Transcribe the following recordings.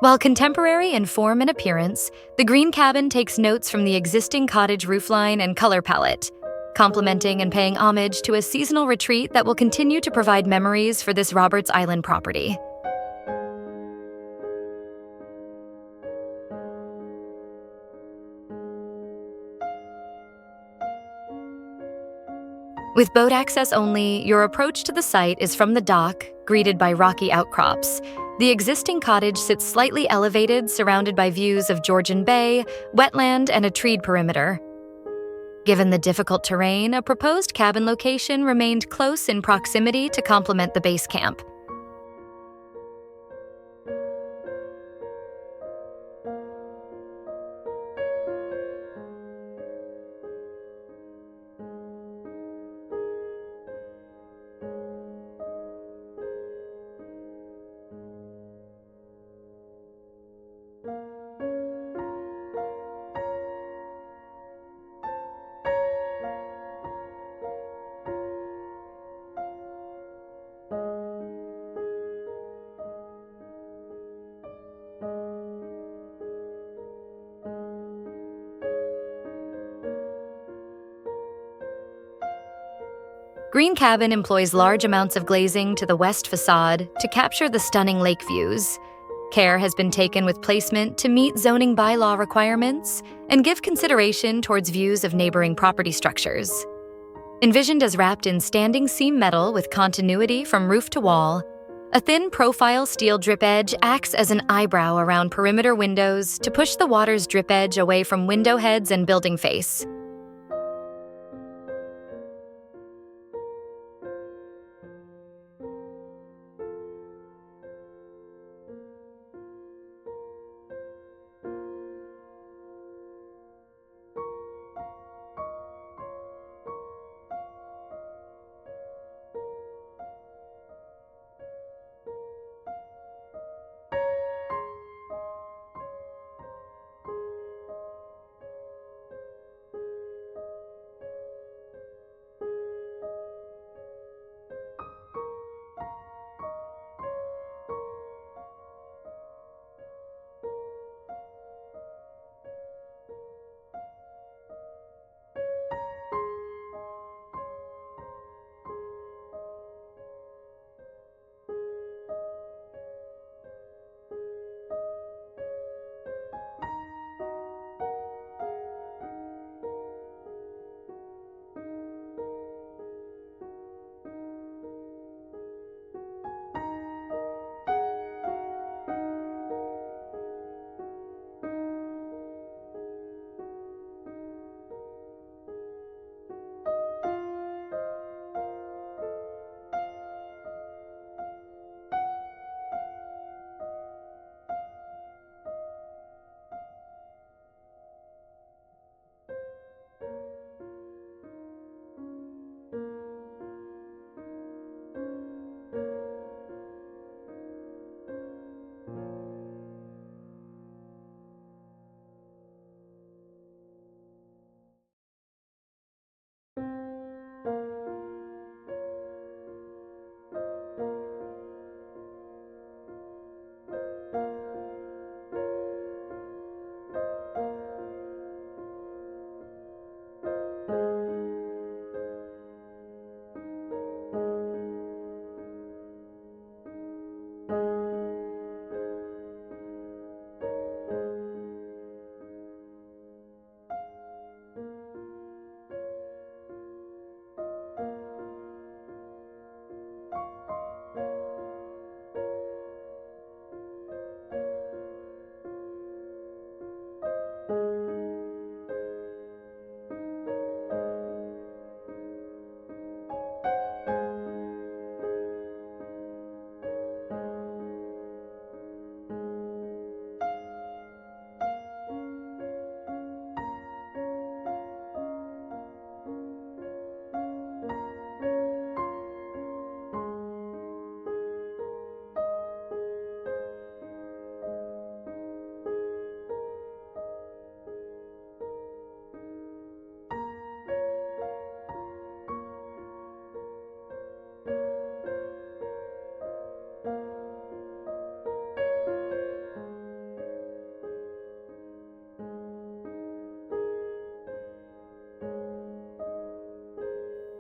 While contemporary in form and appearance, the green cabin takes notes from the existing cottage roofline and color palette, complementing and paying homage to a seasonal retreat that will continue to provide memories for this Roberts Island property. With boat access only, your approach to the site is from the dock, greeted by rocky outcrops. The existing cottage sits slightly elevated, surrounded by views of Georgian Bay, wetland, and a treed perimeter. Given the difficult terrain, a proposed cabin location remained close in proximity to complement the base camp. Green Cabin employs large amounts of glazing to the west facade to capture the stunning lake views. Care has been taken with placement to meet zoning bylaw requirements and give consideration towards views of neighboring property structures. Envisioned as wrapped in standing seam metal with continuity from roof to wall, a thin profile steel drip edge acts as an eyebrow around perimeter windows to push the water's drip edge away from window heads and building face.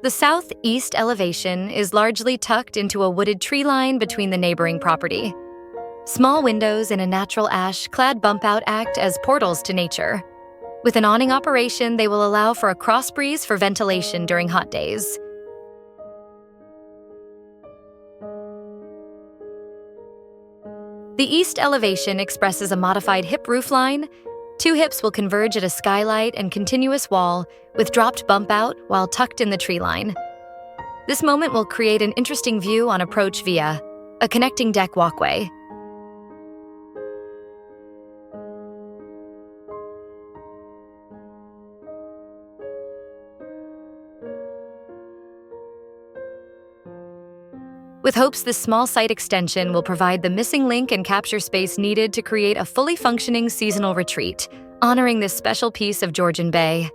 The southeast elevation is largely tucked into a wooded tree line between the neighboring property. Small windows in a natural ash-clad bump-out act as portals to nature. With an awning operation, they will allow for a cross breeze for ventilation during hot days. The east elevation expresses a modified hip roofline. 2 hips will converge at a skylight and continuous wall with dropped bump out while tucked in the tree line. This moment will create an interesting view on approach via a connecting deck walkway. With hopes this small site extension will provide the missing link and capture space needed to create a fully functioning seasonal retreat, honoring this special piece of Georgian Bay.